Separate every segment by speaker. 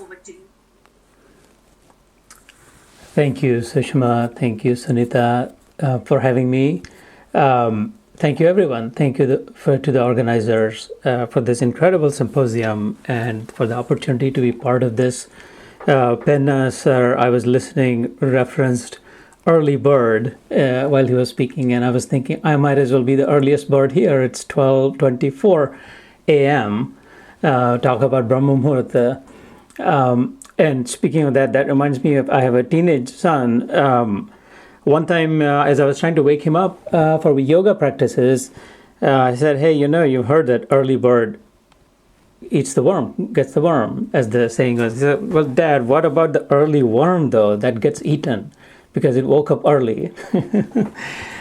Speaker 1: over to you.
Speaker 2: Thank you, Sushma. Thank you, Sunita, for having me. Thank you, everyone. Thank you to the organizers for this incredible symposium and for the opportunity to be part of this. Penna, sir, I was listening, referenced early bird while he was speaking, and I was thinking I might as well be the earliest bird here. It's 12:24 a.m. Talk about Brahma Muhurta. And speaking of that, that reminds me of I have a teenage son. One time, as I was trying to wake him up for yoga practices, I said, hey, you've heard that early bird eats the worm, gets the worm, as the saying goes. He said, well, Dad, what about the early worm, though, that gets eaten because it woke up early? Didn't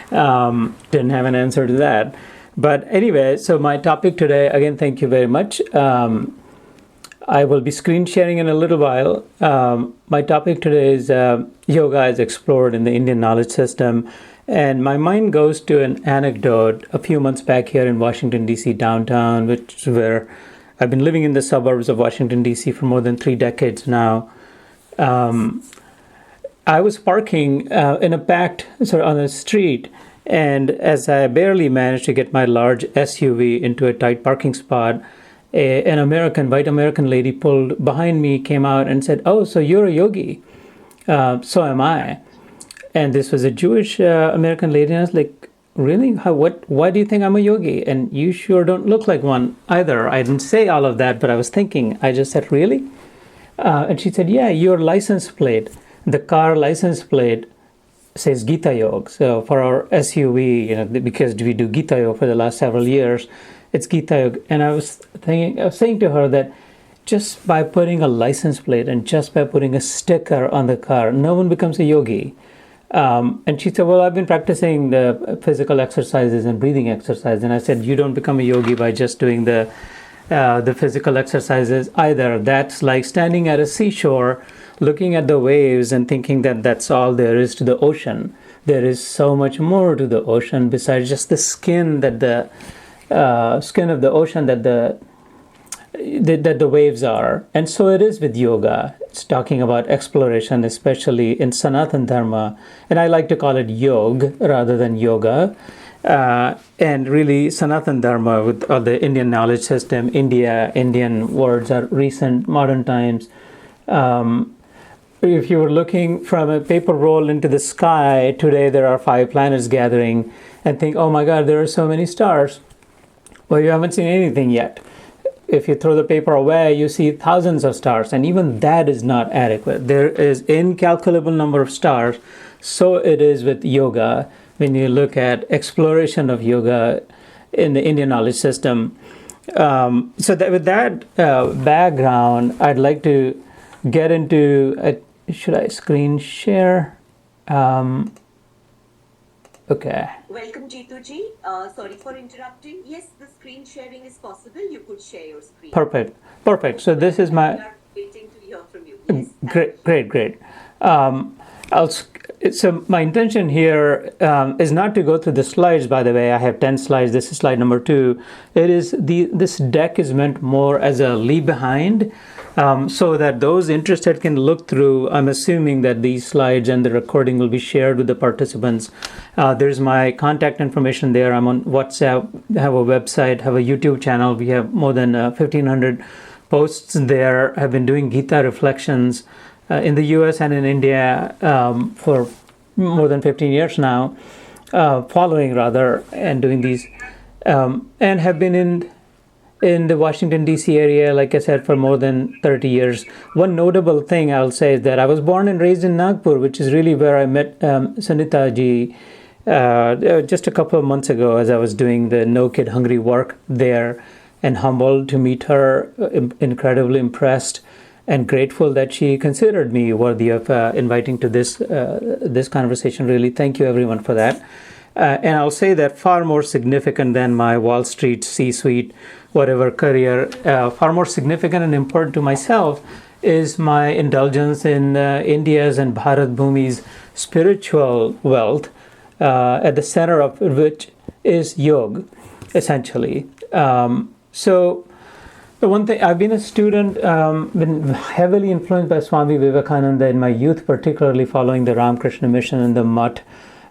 Speaker 2: have an answer to that. But anyway, so my topic today, again, thank you very much. I will be screen sharing in a little while. My topic today is yoga as explored in the Indian knowledge system. And my mind goes to an anecdote a few months back here in Washington, D.C. downtown, which is where I've been living in the suburbs of Washington, D.C. for more than 3 decades now. I was parking in a packed on the street, and as I barely managed to get my large SUV into a tight parking spot, an white American lady pulled behind me, came out and said, oh, so you're a yogi. So am I. And this was a Jewish American lady, and I was like, really? Why do you think I'm a yogi? And you sure don't look like one either. I didn't say all of that, but I was thinking. I just said, really? And she said, yeah, your license plate, the car license plate says Gita Yoga. So for our SUV, because we do Gita Yoga for the last several years, it's Gita Yoga. And I was saying to her that just by putting a license plate and just by putting a sticker on the car, no one becomes a yogi. And she said, well, I've been practicing the physical exercises and breathing exercise. And I said, you don't become a yogi by just doing the physical exercises either. That's like standing at a seashore, looking at the waves and thinking that that's all there is to the ocean. There is so much more to the ocean besides just the skin of the ocean that the waves are. And so it is with yoga. It's talking about exploration, especially in Sanatana Dharma. And I like to call it yog rather than yoga. And really, Sanatana Dharma with all the Indian knowledge system, Indian words are recent, modern times. If you were looking from a paper roll into the sky, today there are 5 planets gathering, and think, oh my God, there are so many stars. Well, you haven't seen anything yet. If you throw the paper away, you see thousands of stars, and even that is not adequate. There is incalculable number of stars. So it is with yoga. When you look at exploration of yoga in the Indian knowledge system. So that with that background, I'd like to get into, should I screen share? Okay.
Speaker 1: Welcome, Jeetu ji. Sorry for interrupting. Yes, the screen sharing is possible. You could share your screen.
Speaker 2: Perfect. So this is my...
Speaker 1: We are waiting to hear from you. Yes,
Speaker 2: Great. So my intention here is not to go through the slides, by the way. I have 10 slides. This is slide number 2. This deck is meant more as a leave behind, so that those interested can look through. I'm assuming that these slides and the recording will be shared with the participants. There's my contact information there. I'm on WhatsApp, have a website, have a YouTube channel. We have more than 1,500 posts there. I've been doing Gita reflections in the US and in India for more than 15 years now, following and doing these, and have been in the Washington, D.C. area, like I said, for more than 30 years. One notable thing I'll say is that I was born and raised in Nagpur, which is really where I met Sunita ji just a couple of months ago as I was doing the No Kid Hungry work there, and humbled to meet her, incredibly impressed and grateful that she considered me worthy of inviting to this conversation. Really, thank you everyone for that. And I'll say that far more significant than my Wall Street C-suite, whatever career, far more significant and important to myself is my indulgence in India's and Bharat Bhumi's spiritual wealth, at the center of which is yoga, essentially. So So one thing, I've been a student, been heavily influenced by Swami Vivekananda in my youth, particularly following the Ramakrishna mission and the Mutt.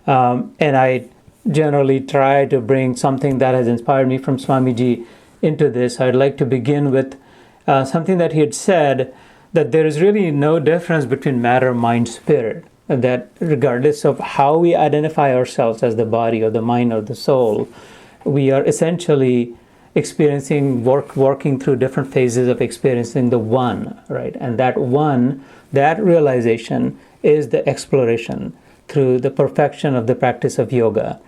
Speaker 2: And I generally try to bring something that has inspired me from Swamiji into this. I'd like to begin with something that he had said, that there is really no difference between matter, mind, spirit. That regardless of how we identify ourselves as the body or the mind or the soul, we are essentially working through different phases of experiencing the one, right? And that one, that realization is the exploration through the perfection of the practice of yoga.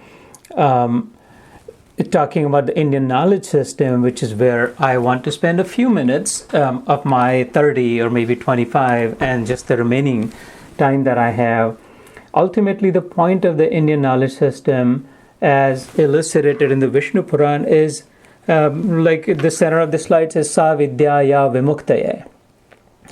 Speaker 2: Talking about the Indian knowledge system, which is where I want to spend a few minutes of my 30 or maybe 25 and just the remaining time that I have. Ultimately, the point of the Indian knowledge system, as elucidated in the Vishnu Puran, is like the center of the slide says, Sa Vidyaya Vimuktaye.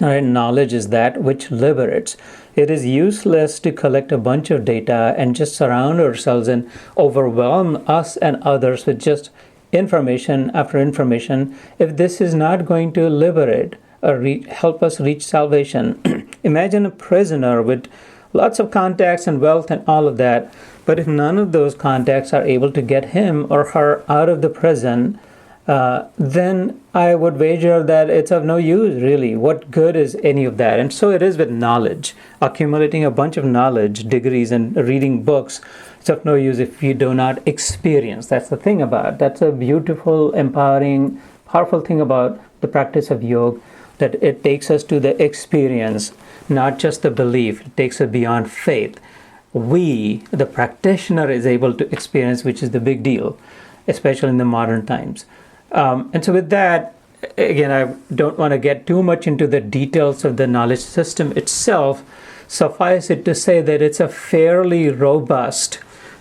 Speaker 2: Right? Knowledge is that which liberates. It is useless to collect a bunch of data and just surround ourselves and overwhelm us and others with just information after information if this is not going to liberate or help us reach salvation. Imagine a prisoner with lots of contacts and wealth and all of that, but if none of those contacts are able to get him or her out of the prison, then I would wager that it's of no use, really. What good is any of that? And so it is with knowledge. Accumulating a bunch of knowledge, degrees, and reading books, it's of no use if you do not experience. That's the thing about it. That's a beautiful, empowering, powerful thing about the practice of yoga, that it takes us to the experience, not just the belief. It takes us beyond faith. We, the practitioner, is able to experience, which is the big deal, especially in the modern times. And so with that, again, I don't want to get too much into the details of the knowledge system itself. Suffice it to say that it's a fairly robust,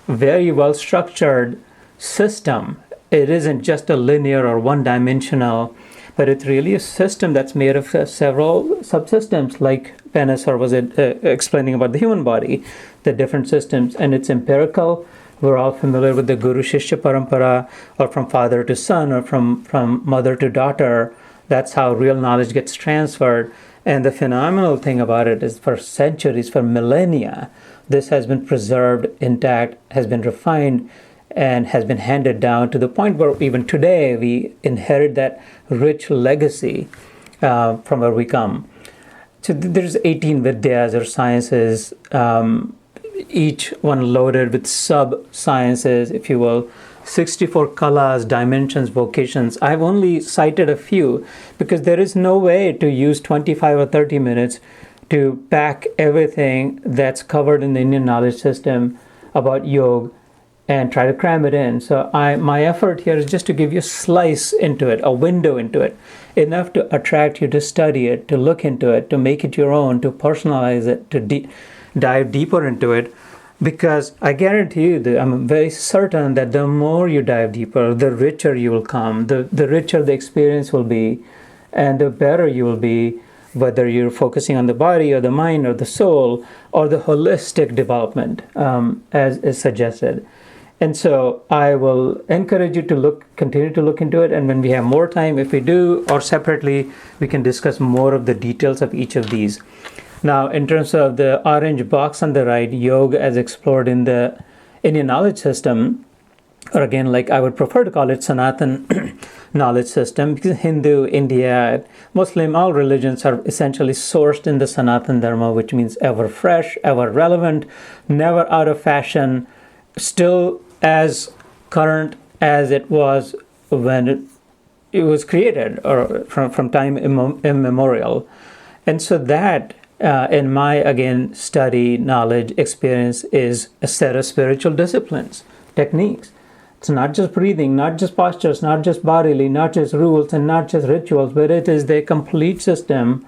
Speaker 2: very well-structured system. It isn't just a linear or one-dimensional, but it's really a system that's made of several subsystems, like Veneser was explaining about the human body, the different systems, and it's empirical. We're all familiar with the Guru Shishya Parampara, or from father to son, or from mother to daughter. That's how real knowledge gets transferred. And the phenomenal thing about it is for centuries, for millennia, this has been preserved intact, has been refined, and has been handed down to the point where even today we inherit that rich legacy from where we come. So there's 18 Vidyas or sciences, each one loaded with sub-sciences, if you will, 64 kalas, dimensions, vocations. I've only cited a few because there is no way to use 25 or 30 minutes to pack everything that's covered in the Indian knowledge system about yoga and try to cram it in. So my effort here is just to give you a slice into it, a window into it, enough to attract you to study it, to look into it, to make it your own, to personalize it, to dive deeper into it, because I guarantee you that I'm very certain that the more you dive deeper, the richer you will come, the richer the experience will be, and the better you will be, whether you're focusing on the body or the mind or the soul or the holistic development, as is suggested. And so I will encourage you to continue to look into it, and when we have more time, if we do, or separately, we can discuss more of the details of each of these. Now, in terms of the orange box on the right, yoga as explored in the Indian knowledge system, or again, like I would prefer to call it Sanatan knowledge system, because Hindu, India, Muslim, all religions are essentially sourced in the Sanatan Dharma, which means ever fresh, ever relevant, never out of fashion, still as current as it was when it was created, or from time immemorial. And so that, in my, again, study, knowledge, experience, is a set of spiritual disciplines, techniques. It's not just breathing, not just postures, not just bodily, not just rules, and not just rituals, but it is the complete system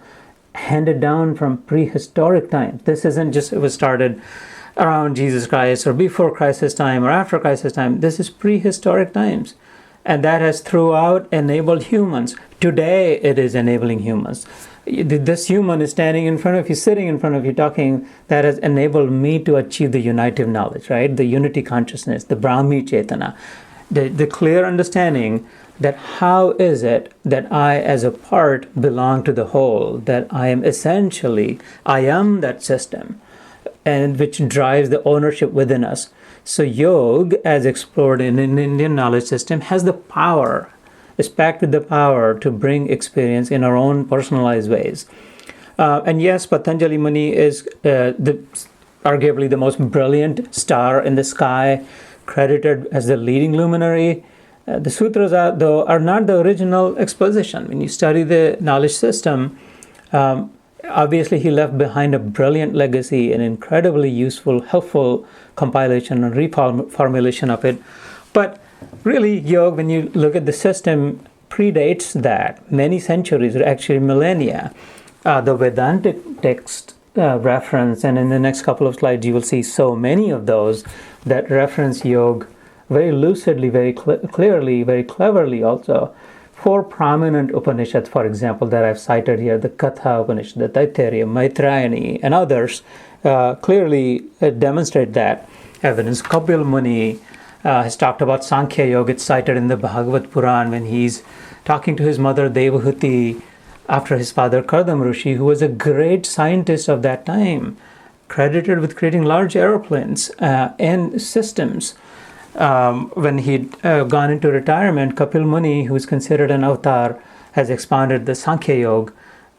Speaker 2: handed down from prehistoric times. This isn't just, it was started around Jesus Christ or before Christ's time or after Christ's time. This is prehistoric times. And that has throughout enabled humans. Today it is enabling humans. This human is standing in front of you, sitting in front of you, talking. That has enabled me to achieve the unitive knowledge, right? The unity consciousness, the Brahmi Chetana, the clear understanding that how is it that I as a part belong to the whole, that I am that system, and which drives the ownership within us. So yoga, as explored in an Indian knowledge system, has the power, is packed with the power to bring experience in our own personalized ways. And yes, Patanjali Muni is arguably the most brilliant star in the sky, credited as the leading luminary. The sutras, are not the original exposition. When you study the knowledge system, obviously he left behind a brilliant legacy, an incredibly useful, helpful compilation and reformulation of it. But really, yoga, when you look at the system, predates that many centuries, or actually millennia. The Vedantic text reference, and in the next couple of slides you will see so many of those that reference yoga very lucidly, very clearly, very cleverly also. 4 prominent Upanishads, for example, that I've cited here, the Katha Upanishad, the Taittiriya, Maitrayani, and others, clearly demonstrate that evidence. Kapil Muni has talked about Sankhya Yoga. It's cited in the Bhagavad Puran when he's talking to his mother Devahuti after his father Kardam Rishi, who was a great scientist of that time, credited with creating large airplanes and systems. When he'd gone into retirement, Kapil Muni, who is considered an avatar, has expounded the Sankhya Yoga.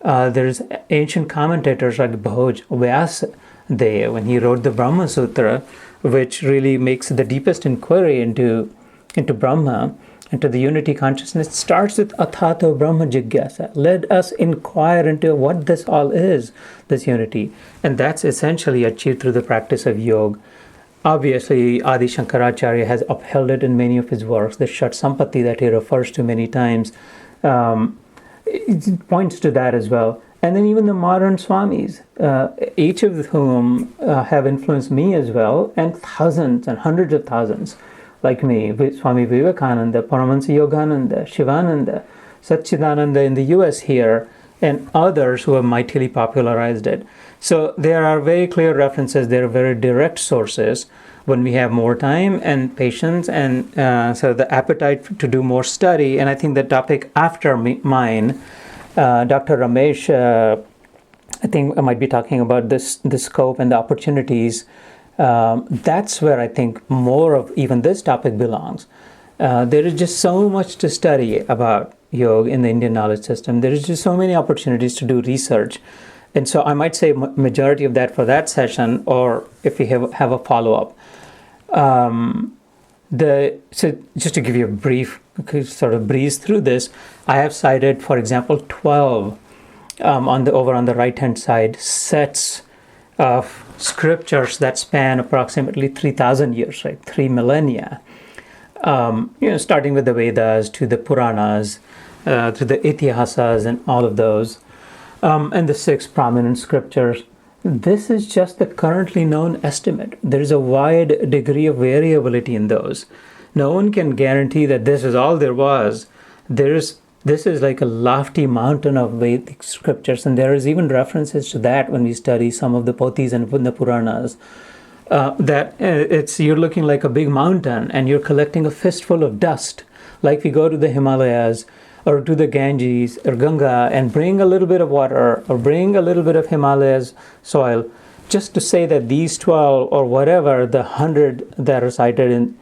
Speaker 2: There's ancient commentators like Bhoj Vyasa Dev, when he wrote the Brahma Sutra, which really makes the deepest inquiry into Brahma, into the unity consciousness. It starts with Athato Brahma Jigyasa. Let us inquire into what this all is, this unity. And that's essentially achieved through the practice of yoga. Obviously, Adi Shankaracharya has upheld it in many of his works. The Shat Sampati that he refers to many times it points to that as well. And then even the modern Swamis, each of whom have influenced me as well, and thousands and hundreds of thousands like me, Swami Vivekananda, Paramahansa Yogananda, Shivananda, Satchidananda in the US here, and others who have mightily popularized it. So there are very clear references, there are very direct sources when we have more time and patience, and so the appetite to do more study. And I think the topic after mine, Dr. Ramesh, I think I might be talking about the scope and the opportunities. That's where I think more of even this topic belongs. There is just so much to study about yoga in the Indian knowledge system. There is just so many opportunities to do research. And so I might say majority of that for that session, or if we have a follow-up. So just to give you a brief, sort of breeze through this, I have cited, for example, 12 over on the right-hand side sets of scriptures that span approximately 3,000 years, right? 3 millennia. Starting with the Vedas to the Puranas, to the Itihasas and all of those, and the 6 prominent scriptures. This is just the currently known estimate. There is a wide degree of variability in those. No one can guarantee that this is all there was. This is like a lofty mountain of Vedic scriptures, and there is even references to that when we study some of the Pothis and the Puranas. You're looking like a big mountain, and you're collecting a fistful of dust. Like we go to the Himalayas, or to the Ganges or Ganga, and bring a little bit of water, or bring a little bit of Himalayas soil, just to say that these 12 or whatever, the 100 that are cited in,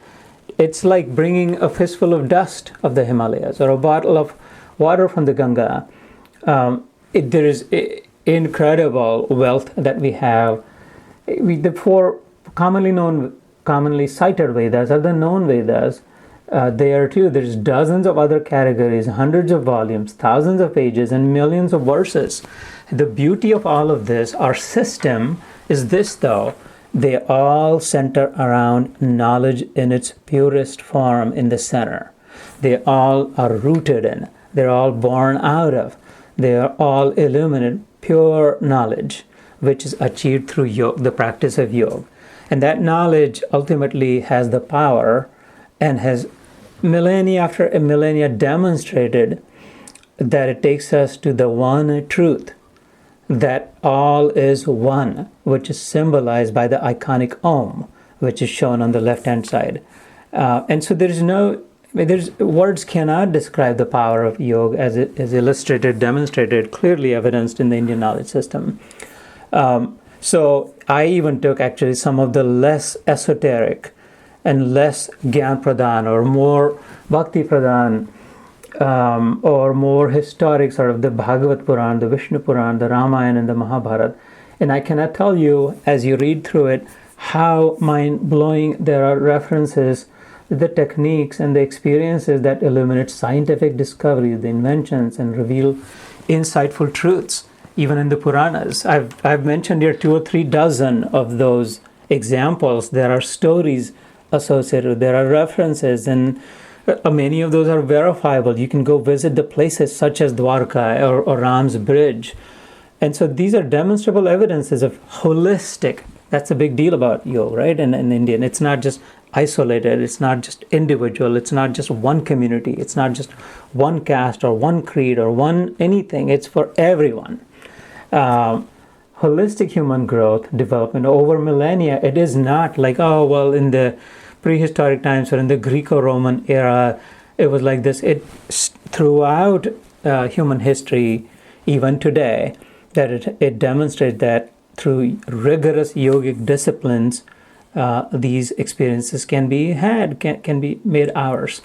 Speaker 2: it's like bringing a fistful of dust of the Himalayas, or a bottle of water from the Ganga. There is incredible wealth that we have. The 4 commonly cited Vedas are the known Vedas. There too, there's dozens of other categories, hundreds of volumes, thousands of pages, and millions of verses. The beauty of all of this, our system, is this though. They all center around knowledge in its purest form in the center. They all are rooted in, they're all born out of, they are all illuminate, pure knowledge, which is achieved through yoga, the practice of yoga. And that knowledge ultimately has the power and has millennia after millennia demonstrated that it takes us to the one truth, that all is one, which is symbolized by the iconic Om, which is shown on the left-hand side. And so there is no words cannot describe the power of yoga as it is illustrated, demonstrated, clearly evidenced in the Indian knowledge system. So I even took actually some of the less esoteric and less Gyan Pradhan or more Bhakti Pradhan or more historic sort of the Bhagavad Puran, the Vishnu Puran, the Ramayana and the Mahabharata. And I cannot tell you, as you read through it, how mind-blowing there are references, the techniques and the experiences that illuminate scientific discoveries, the inventions, and reveal insightful truths, even in the Puranas. I've mentioned here 2 or 3 dozen of those examples. There are stories associated, there are references, and many of those are verifiable. You can go visit the places such as Dwarka or Ram's Bridge. And so these are demonstrable evidences of holistic. That's a big deal about yoga, right? In Indian, it's not just isolated, it's not just individual, it's not just one community, it's not just one caste or one creed or one anything, it's for everyone. Holistic human growth, development over millennia, it is not like, oh, well, in the prehistoric times or in the Greco-Roman era, it was like this. It throughout human history, even today, that it demonstrates that through rigorous yogic disciplines, these experiences can be had, can be made ours.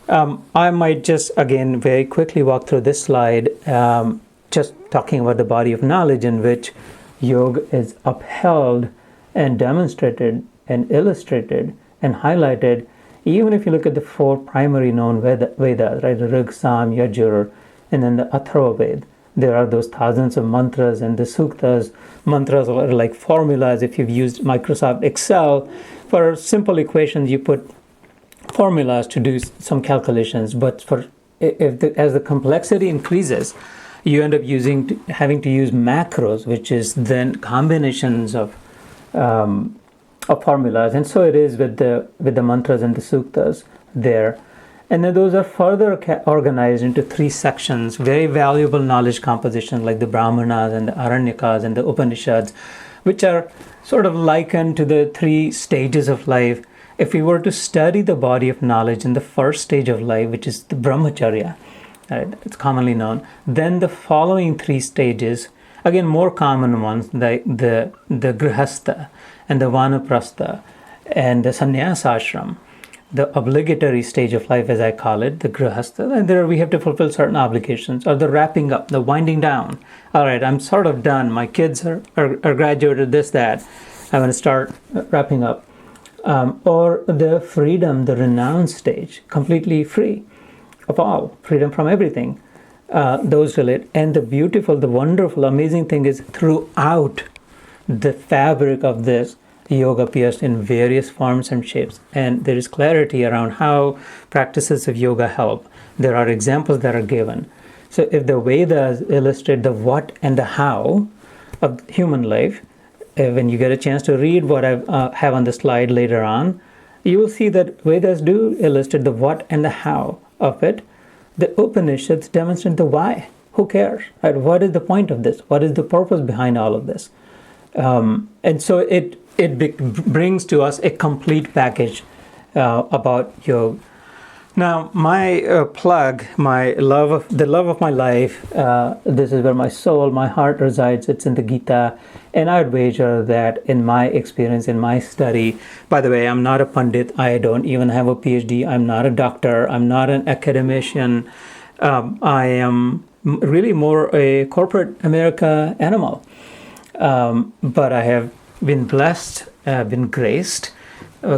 Speaker 2: I might just, again, very quickly walk through this slide, just talking about the body of knowledge in which yoga is upheld and demonstrated and illustrated and highlighted. Even if you look at the 4 primary known Vedas, right, the Rig, Sam, Yajur, and then the Atharva Ved, there are those thousands of mantras and the suktas. Mantras are like formulas. If you've used Microsoft Excel, for simple equations, you put formulas to do some calculations. But as the complexity increases, you end up having to use macros, which is then combinations of formulas. And so it is with the mantras and the suktas there. And then those are further organized into 3 sections, very valuable knowledge compositions like the Brahmanas and the Aranyakas and the Upanishads, which are sort of likened to the 3 stages of life. If we were to study the body of knowledge in the first stage of life, which is the Brahmacharya, right, it's commonly known, then the following 3 stages, again more common ones, the Grihastha and the Vanaprastha and the Sannyasa ashram, the obligatory stage of life, as I call it, the grihastha, and there we have to fulfill certain obligations, or the wrapping up, the winding down. All right, I'm sort of done. My kids are graduated, this, that. I'm going to start wrapping up. Or the freedom, the renounce stage, completely free of all, freedom from everything. Those relate. And the beautiful, the wonderful, amazing thing is throughout the fabric of this, yoga appears in various forms and shapes, and there is clarity around how practices of yoga help. There are examples that are given. So if the Vedas illustrate the what and the how of human life, when you get a chance to read what I have on the slide later on, you will see that Vedas do illustrate the what and the how of it. The Upanishads demonstrate the why. Who cares? Right? What is the point of this? What is the purpose behind all of this? And so it brings to us a complete package about yoga. Now, my plug, the love of my life, this is where my soul, my heart resides. It's in the Gita. And I would wager that in my experience, in my study, by the way, I'm not a Pandit. I don't even have a PhD. I'm not a doctor. I'm not an academician. I am really more a corporate America animal. But I have been blessed, been graced,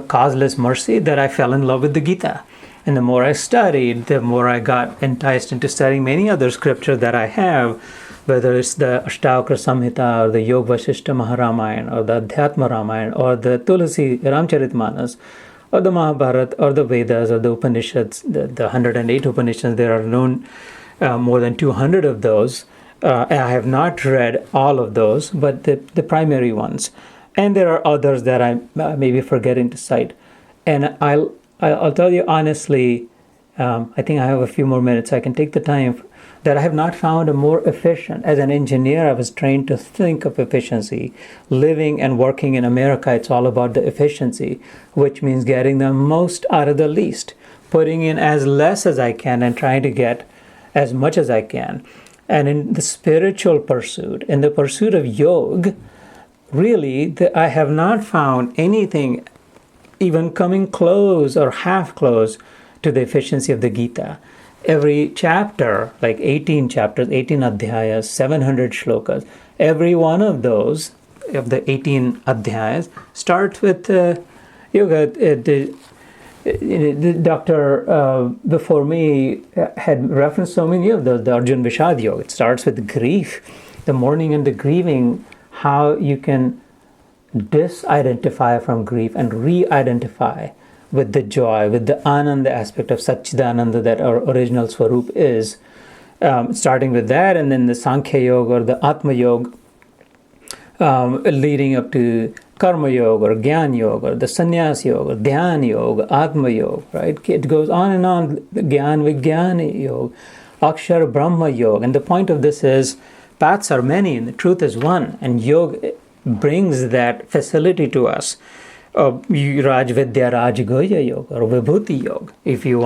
Speaker 2: causeless mercy that I fell in love with the Gita. And the more I studied, the more I got enticed into studying many other scriptures that I have, whether it's the Ashtavakra Samhita or the Yoga Vasishta Maharamayana or the Adhyatma Ramayana or the Tulasi Ramcharitmanas or the Mahabharata or the Vedas or the Upanishads, the 108 Upanishads. There are known more than 200 of those. I have not read all of those, but the primary ones. And there are others that I may be forgetting to cite. And I'll tell you honestly, I think I have a few more minutes. I can take the time, that I have not found a more efficient. As an engineer, I was trained to think of efficiency. Living and working in America, it's all about the efficiency, which means getting the most out of the least. putting in as less as I can and trying to get as much as I can. And in the spiritual pursuit, in the pursuit of yoga, really, I have not found anything even coming close or half close to the efficiency of the Gita. Every chapter, like 18 chapters, 18 adhyayas, 700 shlokas, every one of those, of the 18 adhyayas, starts with yoga. The doctor before me had referenced so many of those. The Arjun Vishad Yoga. It starts with grief, the mourning and the grieving, how you can disidentify from grief and re-identify with the joy, with the ananda aspect of Satchidananda that our original Swarup is. Starting with that, and then the Sankhya Yoga or the Atma Yoga, leading up to Karma Yoga or Gyan Yoga or the Sannyas Yoga, Dhyan Yoga, Atma Yoga, right? It goes on and on, Gyan Vijnana Yoga, Akshar Brahma Yoga. And the point of this is, paths are many and the truth is one, and yoga brings that facility to us. Raj Vidya Raj Goya Yoga or Vibhuti Yoga. If you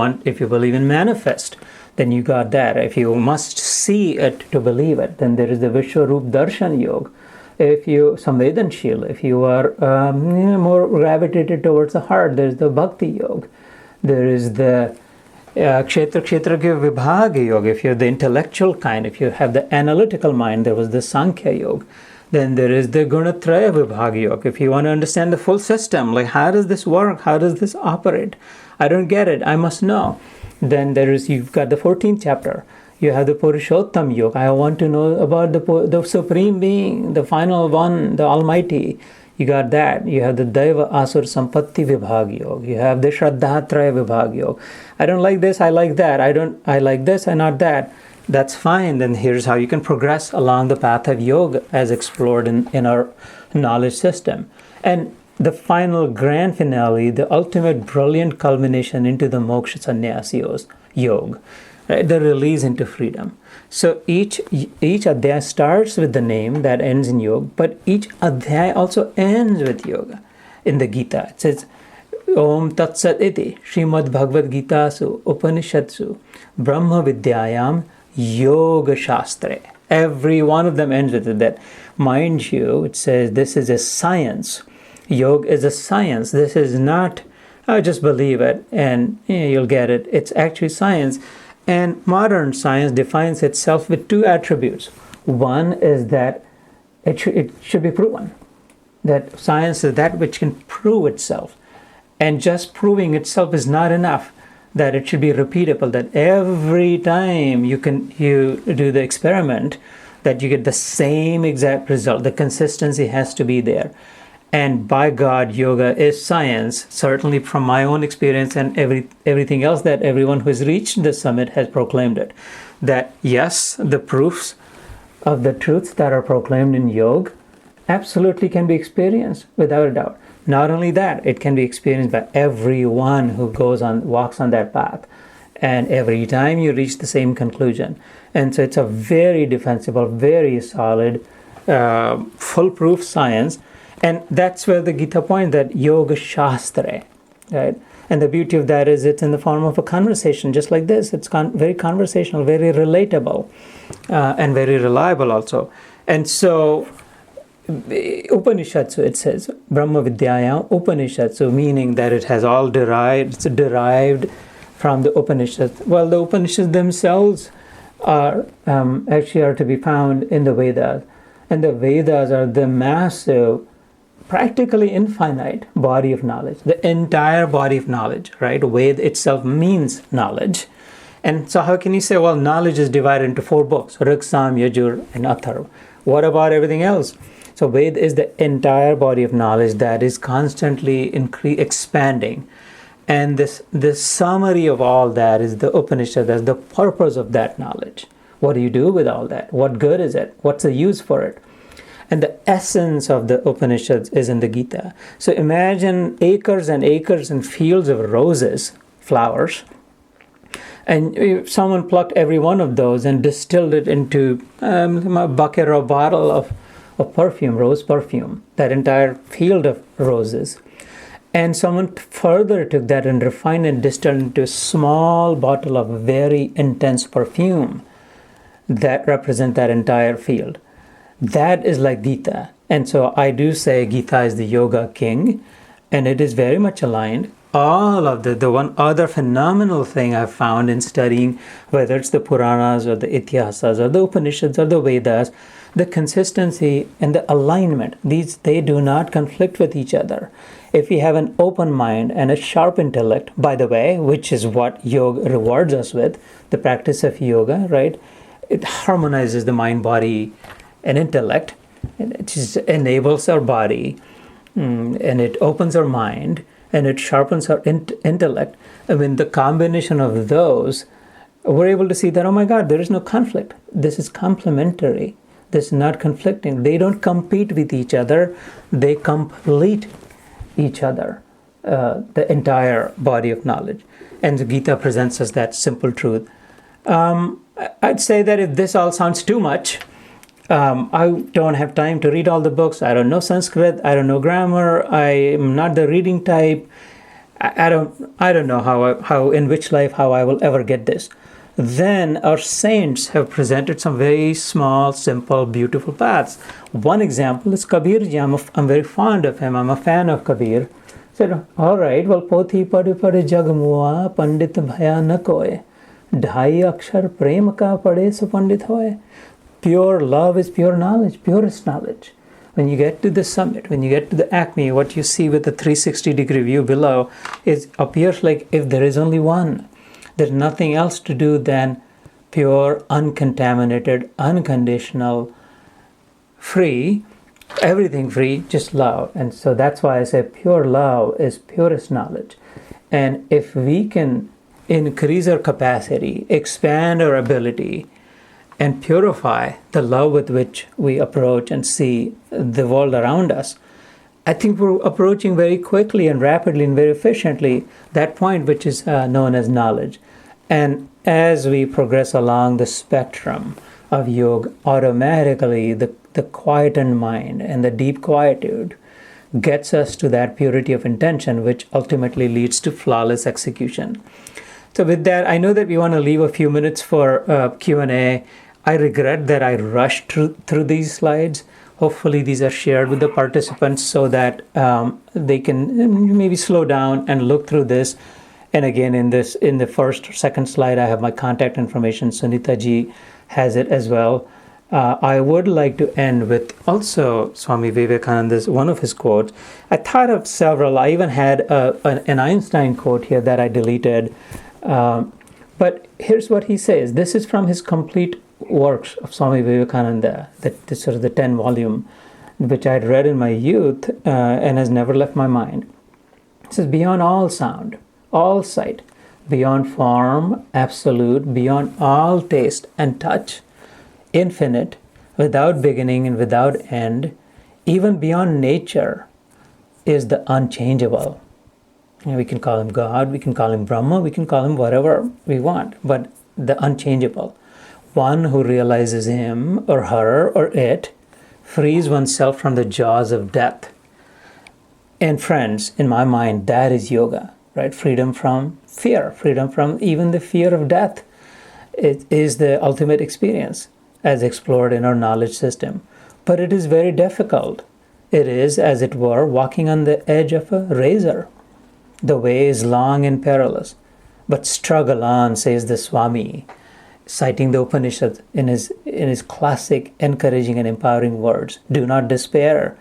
Speaker 2: believe in manifest, then you got that. If you must see it to believe it, then there is the Vishwarup Darshan Yoga. If you Samvedanshil, if you are more gravitated towards the heart, there's the Bhakti Yoga. There is the Kshetra Vibhaga Yoga. If you're the intellectual kind, if you have the analytical mind, there was the Sankhya Yoga. Then there is the Gunatraya Vibhaga Yoga. If you want to understand the full system, like how does this work? How does this operate? I don't get it. I must know. Then you've got the 14th chapter. You have the Purushottam Yoga. I want to know about the Supreme Being, the final one, the Almighty. You got that. You have the Daiva Asur Sampatti Vibhaga Yoga. You have the Shraddhatraya Vibhaga Yoga. I don't like this, I like that. I like this, and not that. That's fine. Then here's how you can progress along the path of yoga as explored in our knowledge system. And the final grand finale, the ultimate brilliant culmination into the moksha sannyas yoga, right? The release into freedom. So each adhyaya starts with the name that ends in yoga, but each adhyaya also ends with yoga. In the Gita, it says, Om Tat Sat Iti, Srimad Bhagwad Gita Su, Upanishadsu, Brahma Vidyayam, Yoga Shastre. Every one of them ends with it. That, mind you, it says this is a science. Yoga is a science. This is not, just believe it and you'll get it. It's actually science. And modern science defines itself with two attributes. One is that it should be proven. That science is that which can prove itself. And just proving itself is not enough. That it should be repeatable, that every time you do the experiment, that you get the same exact result. The consistency has to be there. And by God, yoga is science, certainly from my own experience and everything else that everyone who has reached the summit has proclaimed it. That yes, the proofs of the truths that are proclaimed in yoga absolutely can be experienced without a doubt. Not only that, it can be experienced by everyone who walks on that path. And every time you reach the same conclusion. And so it's a very defensible, very solid, foolproof science. And that's where the Gita points that Yoga Shastra, right? And the beauty of that is it's in the form of a conversation, just like this. It's very conversational, very relatable, and very reliable also. And so Upanishadsu, it says, Brahma Vidyaya Upanishadsu, meaning that it has all it's derived from the Upanishads. Well, the Upanishads themselves are to be found in the Vedas. And the Vedas are the massive, practically infinite body of knowledge. The entire body of knowledge, right? Ved itself means knowledge. And so how can you say, well, knowledge is divided into 4 books, Rig, Sam, Yajur, and Atharva. What about everything else? So Ved is the entire body of knowledge that is constantly expanding. And this summary of all that is the Upanishad. That's the purpose of that knowledge. What do you do with all that? What good is it? What's the use for it? And the essence of the Upanishads is in the Gita. So imagine acres and acres and fields of roses, flowers. And if someone plucked every one of those and distilled it into a bucket or a bottle of perfume, rose perfume, that entire field of roses. And someone further took that and refined and distilled into a small bottle of very intense perfume that represent that entire field. That is like Gita. And so I do say Gita is the yoga king, and it is very much aligned. All of the one other phenomenal thing I've found in studying, whether it's the Puranas or the Itihasas or the Upanishads or the Vedas, the consistency and the alignment, they do not conflict with each other. If we have an open mind and a sharp intellect, by the way, which is what yoga rewards us with, the practice of yoga, right? It harmonizes the mind, body, and intellect. And it just enables our body, and it opens our mind, and it sharpens our intellect. I mean, the combination of those, we're able to see that, oh my God, there is no conflict. This is complementary. This is not conflicting. They don't compete with each other. They complete each other, the entire body of knowledge. And the Gita presents us that simple truth. I'd say that if this all sounds too much, I don't have time to read all the books. I don't know Sanskrit. I don't know grammar. I am not the reading type. I don't know how in which life how I will ever get this. Then our saints have presented some very small, simple, beautiful paths. One example is Kabir ji. I'm very fond of him. I'm a fan of Kabir. Said, all right, well, poti pade pade jag mua, pandit bhaya na koy. Dhai akshar prem ka pade so pandit hoy. Pure love is pure knowledge, purest knowledge. When you get to the summit, when you get to the acme, what you see with the 360-degree view below appears like if there is only one. There's nothing else to do than pure, uncontaminated, unconditional, free, everything free, just love. And so that's why I say pure love is purest knowledge. And if we can increase our capacity, expand our ability, and purify the love with which we approach and see the world around us, I think we're approaching very quickly and rapidly and very efficiently that point which is known as knowledge. And as we progress along the spectrum of yoga, automatically the quietened mind and the deep quietude gets us to that purity of intention, which ultimately leads to flawless execution. So with that, I know that we want to leave a few minutes for Q&A. I regret that I rushed through these slides. Hopefully these are shared with the participants so that they can maybe slow down and look through this. And again, in the first or second slide, I have my contact information. Sunita ji has it as well. I would like to end with also Swami Vivekananda's, one of his quotes. I thought of several. I even had an Einstein quote here that I deleted. But here's what he says. This is from his complete works of Swami Vivekananda, this sort of the 10 volume, which I had read in my youth and has never left my mind. It says, beyond all sound, all sight, beyond form, absolute, beyond all taste and touch, infinite, without beginning and without end, even beyond nature, is the unchangeable. And we can call him God, we can call him Brahma, we can call him whatever we want, but the unchangeable. One who realizes him or her or it frees oneself from the jaws of death. And friends, in my mind, that is yoga, right? Freedom from fear, freedom from even the fear of death. It is the ultimate experience as explored in our knowledge system. But it is very difficult. It is, as it were, walking on the edge of a razor. The way is long and perilous, but struggle on, says the Swami, citing the Upanishads in his classic, encouraging and empowering words. Do not despair.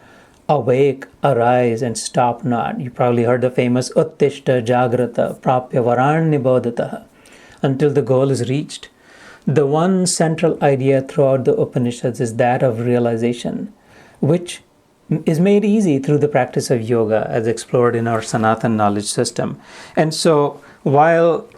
Speaker 2: Awake, arise, and stop not. You probably heard the famous Uttishta Jagrata Prapya Varannibodhataha, until the goal is reached. The one central idea throughout the Upanishads is that of realization, which is made easy through the practice of yoga as explored in our Sanatan knowledge system. And so while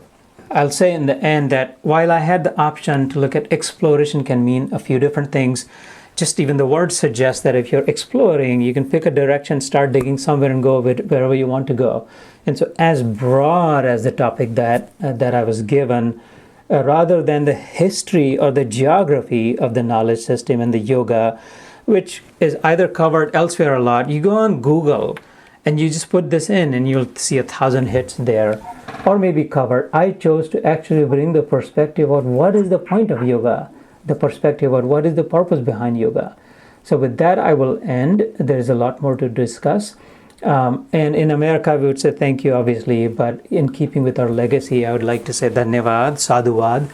Speaker 2: I'll say in the end that while I had the option to look at exploration can mean a few different things, just even the word suggests that if you're exploring, you can pick a direction, start digging somewhere and go wherever you want to go. And so as broad as the topic that I was given, rather than the history or the geography of the knowledge system and the yoga, which is either covered elsewhere a lot, you go on Google and you just put this in and you'll see 1,000 hits there, or maybe covered. I chose to actually bring the perspective of what is the point of yoga, the perspective of what is the purpose behind yoga. So with that, I will end. There's a lot more to discuss. And in America, we would say thank you, obviously, but in keeping with our legacy, I would like to say dhanyavad, sadhuvad.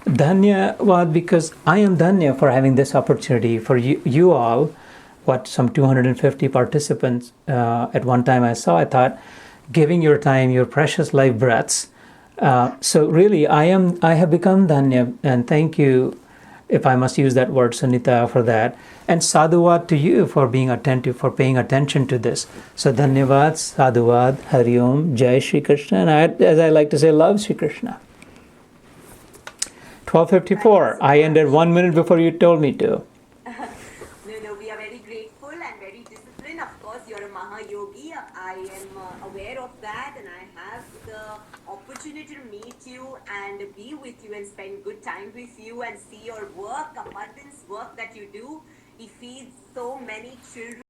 Speaker 2: Dhanyavad, because I am dhanya for having this opportunity for you all. Some 250 participants at one time I saw. I thought, giving your time, your precious life breaths. So really, I have become dhanya, and thank you, if I must use that word, Sunita, for that. And sadhuvad to you for being attentive, for paying attention to this. So dhanyavad, sadhuvad, hari om, jai Shri Krishna, and as I like to say, love Shri Krishna. 12:54. I ended 1 minute before you told me to.
Speaker 1: No, we are very grateful and very disciplined. Of course, you're a Mahayogi. I am aware of that, and I have the opportunity to meet you and be with you and spend good time with you and see your work, abundance work that you do. He feeds so many children.